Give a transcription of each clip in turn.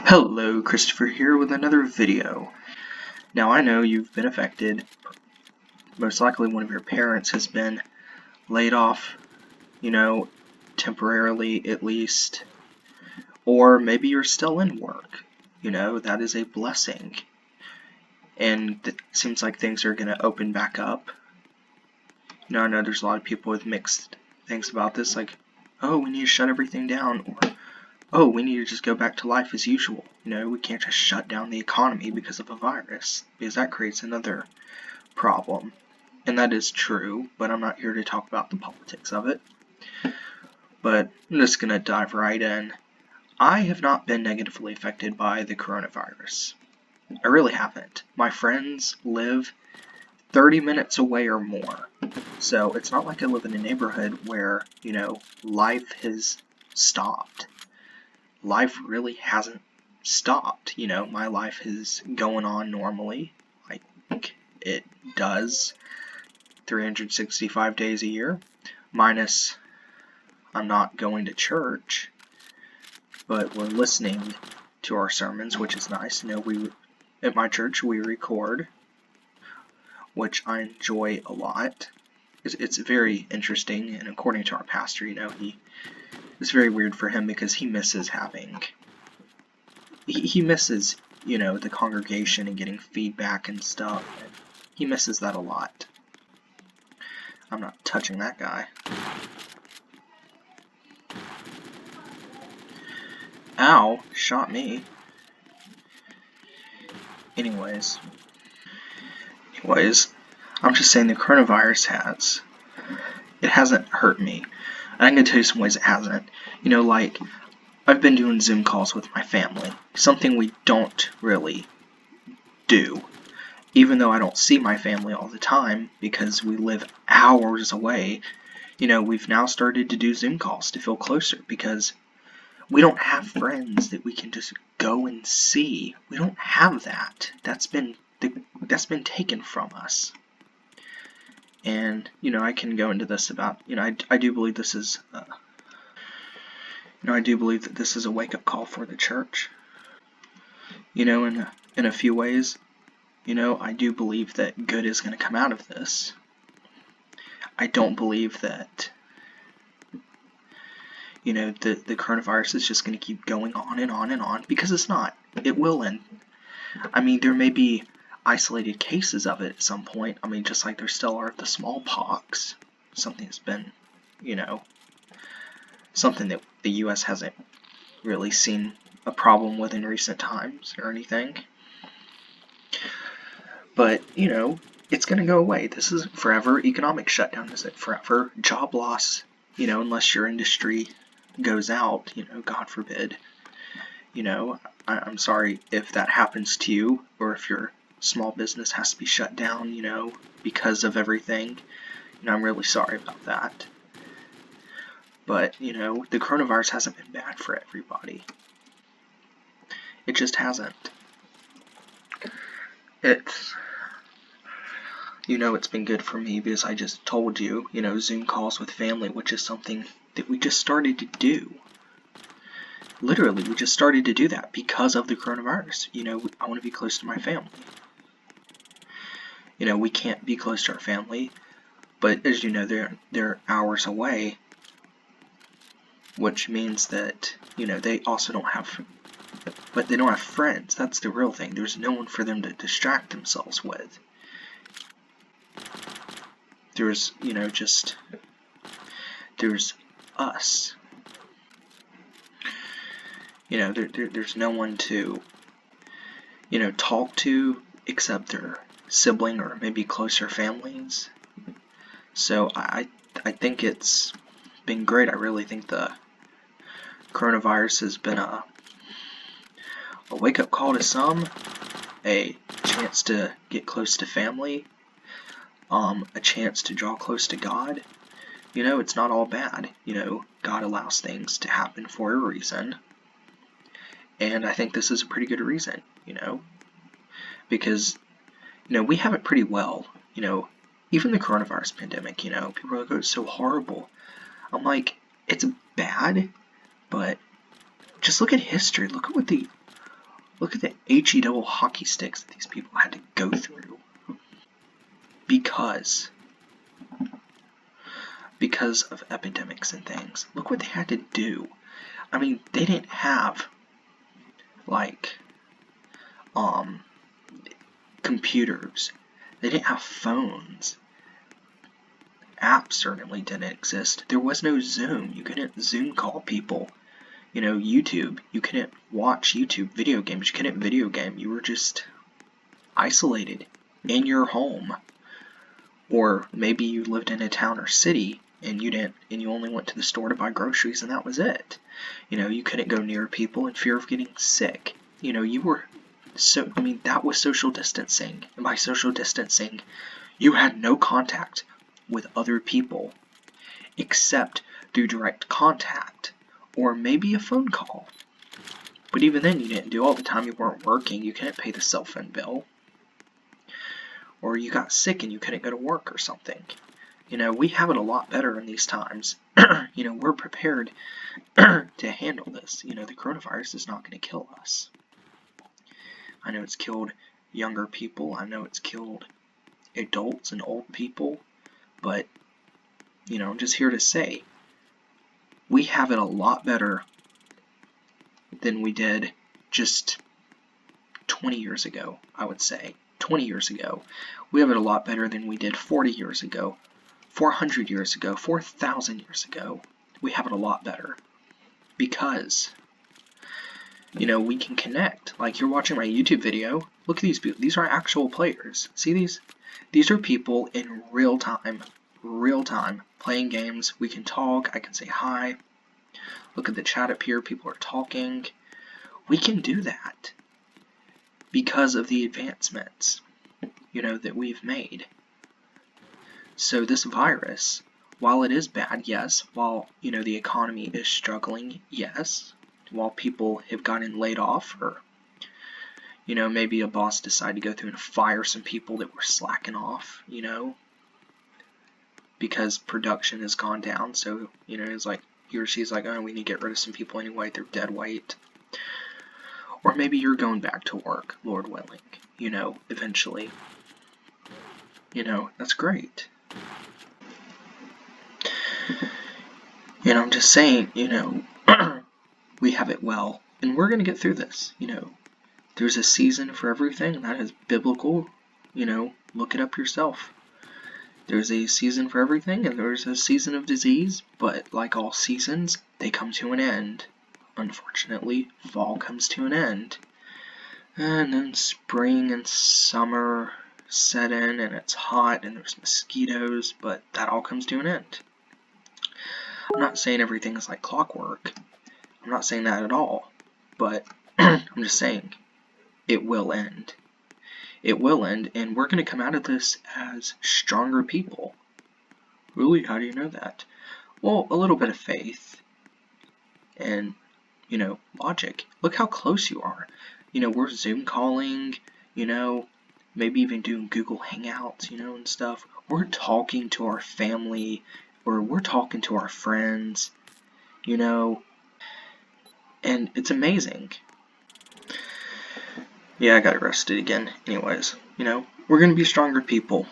Hello, Christopher here with another video. Now I know you've been affected. Most likely one of your parents has been laid off, temporarily at least. Or maybe you're still in work. That is a blessing. And it seems like things are going to open back up. I know there's a lot of people with mixed things about this, like, oh, we need to shut everything down, or oh, we need to just go back to life as usual. We can't just shut down the economy because of a virus, because that creates another problem. And that is true, but I'm not here to talk about the politics of it. But I'm just going to dive right in. I have not been negatively affected by the coronavirus. I really haven't. My friends live 30 minutes away or more. So it's not like I live in a neighborhood where, life has stopped. Life really hasn't stopped. My life is going on normally, like it does 365 days a year, minus I'm not going to church, but we're listening to our sermons, which is nice. At my church we record, which I enjoy a lot. It's very interesting, and according to our pastor, it's very weird for him because he misses he misses, the congregation and getting feedback and stuff. And he misses that a lot. I'm not touching that guy. Ow, shot me. Anyways, I'm just saying the coronavirus hasn't hurt me. I'm going to tell you some ways it hasn't. Like, I've been doing Zoom calls with my family, something we don't really do, even though I don't see my family all the time because we live hours away. We've now started to do Zoom calls to feel closer because we don't have friends that we can just go and see. We don't have that. That's been taken from us. And, I can go into this about, I do believe this is, I do believe that this is a wake-up call for the church. In a few ways, I do believe that good is going to come out of this. I don't believe that, the coronavirus is just going to keep going on and on and on, because it's not. It will end. There may be isolated cases of it at some point. Just like there still are the smallpox. Something that's been, something that the U.S. hasn't really seen a problem with in recent times or anything. But, it's going to go away. This is forever economic shutdown. Is it forever job loss? Unless your industry goes out, God forbid. I'm sorry if that happens to you, or if your small business has to be shut down, because of everything. I'm really sorry about that. But, the coronavirus hasn't been bad for everybody. It just hasn't. It's been good for me because I just told you, Zoom calls with family, which is something that we just started to do. Literally, we just started to do that because of the coronavirus. I want to be close to my family. We can't be close to our family, but as you know, they're hours away, which means that, they also don't have friends. That's the real thing. There's no one for them to distract themselves with. There's, there's us. There's no one to, talk to except their sibling or maybe closer families. So I think it's been great. I really think the coronavirus has been a wake-up call to some, a chance to get close to family, a chance to draw close to God. It's not all bad. God allows things to happen for a reason. And I think this is a pretty good reason, because, we have it pretty well. Even the coronavirus pandemic, people are like, oh, it's so horrible. I'm like, it's bad, but just look at history. Look at what the Look at the HE double hockey sticks that these people had to go through. Because of epidemics and things. Look what they had to do. I mean, they didn't have, like, computers. They didn't have phones. Apps certainly didn't exist. There was no Zoom. You couldn't Zoom call people. You know, YouTube. You couldn't watch YouTube video games. You couldn't video game. You were just isolated in your home. Or maybe you lived in a town or city and you only went to the store to buy groceries and that was it. You know, you couldn't go near people in fear of getting sick. You know, that was social distancing. And by social distancing, you had no contact with other people except through direct contact or maybe a phone call. But even then, you didn't do all the time. You weren't working. You couldn't pay the cell phone bill. Or you got sick and you couldn't go to work or something. You know, we have it a lot better in these times. You know, we're prepared to handle this. You know, the coronavirus is not going to kill us. I know it's killed younger people. I know it's killed adults and old people. But, you know, I'm just here to say, we have it a lot better than we did just 20 years ago, I would say. 20 years ago. We have it a lot better than we did 40 years ago, 400 years ago, 4,000 years ago. We have it a lot better because, you know, we can connect. Like, you're watching my YouTube video. Look at these people. These are actual players. See these? These are people in real time, playing games. We can talk. I can say hi. Look at the chat up here. People are talking. We can do that because of the advancements, you know, that we've made. So this virus, while it is bad, yes, while, you know, the economy is struggling, yes, while people have gotten laid off, or, you know, maybe a boss decided to go through and fire some people that were slacking off, you know, because production has gone down. So, you know, it's like, he or she's like, oh, we need to get rid of some people anyway, they're dead weight. Or maybe you're going back to work, Lord willing, you know, eventually. You know, that's great. You know, I'm just saying, you know, we have it well. And we're going to get through this, you know. There's a season for everything. That is biblical. You know, look it up yourself. There's a season for everything, and there's a season of disease. But like all seasons, they come to an end. Unfortunately, fall comes to an end. And then spring and summer set in, and it's hot, and there's mosquitoes, but that all comes to an end. I'm not saying everything is like clockwork. I'm not saying that at all. But I'm just saying, it will end. It will end, and we're going to come out of this as stronger people. Really? How do you know that? Well, a little bit of faith. And, you know, logic. Look how close you are. You know, we're Zoom calling, you know, maybe even doing Google Hangouts, you know, and stuff. We're talking to our family, or we're talking to our friends, you know, and it's amazing. Yeah, I got arrested again. Anyways, you know, we're going to be stronger people.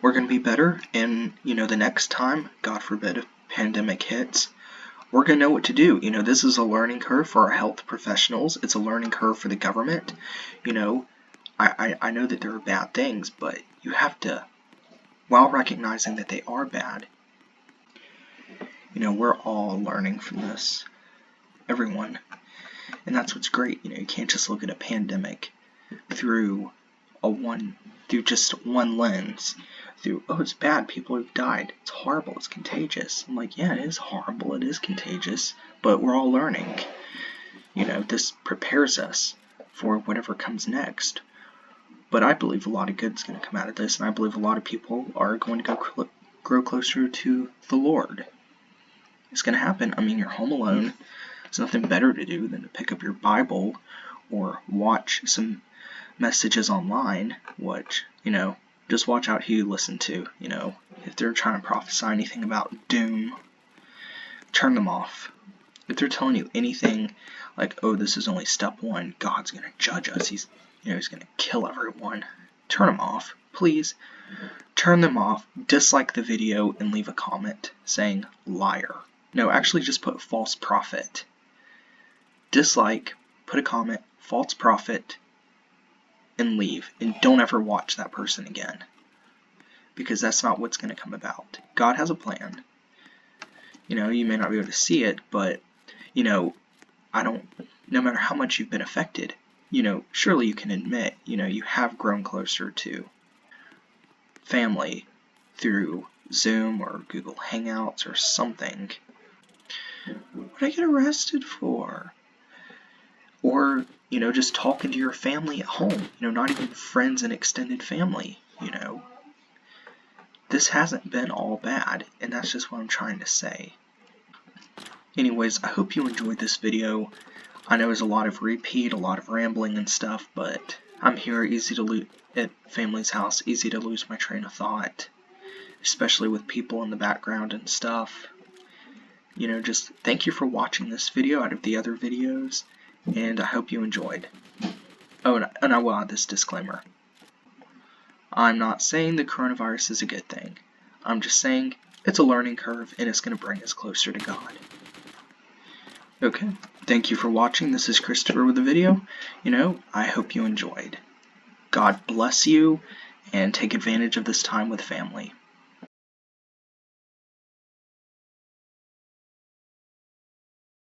We're going to be better, and, you know, the next time, God forbid, a pandemic hits, we're going to know what to do. You know, this is a learning curve for our health professionals. It's a learning curve for the government. You know, I know that there are bad things, but you have to, while recognizing that they are bad, you know, we're all learning from this. Everyone. And that's what's great. You know, you can't just look at a pandemic through just one lens. Through, oh, it's bad, people have died, it's horrible, it's contagious. I'm like, yeah, it is horrible, it is contagious, but we're all learning. You know, this prepares us for whatever comes next. But I believe a lot of good is going to come out of this, and I believe a lot of people are going to grow closer to the Lord. It's going to happen. I mean, you're home alone. There's nothing better to do than to pick up your Bible or watch some messages online, which, you know, just watch out who you listen to. You know, if they're trying to prophesy anything about doom, turn them off. If they're telling you anything like, oh, this is only step one, God's going to judge us, he's going to kill everyone, turn them off. Please, turn them off, dislike the video, and leave a comment saying liar. No, actually just put false prophet. Dislike, put a comment, false prophet, and leave. And don't ever watch that person again. Because that's not what's going to come about. God has a plan. You may not be able to see it, but, no matter how much you've been affected, surely you can admit, you have grown closer to family through Zoom or Google Hangouts or something. What did I get arrested for? Or, just talking to your family at home, not even friends and extended family, This hasn't been all bad, and that's just what I'm trying to say. Anyways, I hope you enjoyed this video. I know there's a lot of repeat, a lot of rambling and stuff, but I'm here at family's house, easy to lose my train of thought, especially with people in the background and stuff. Just thank you for watching this video out of the other videos, and I hope you enjoyed. Oh, and I will add this disclaimer. I'm not saying the coronavirus is a good thing. I'm just saying it's a learning curve and it's going to bring us closer to God. Okay, thank you for watching. This is Christopher with the video. I hope you enjoyed. God bless you, and take advantage of this time with family.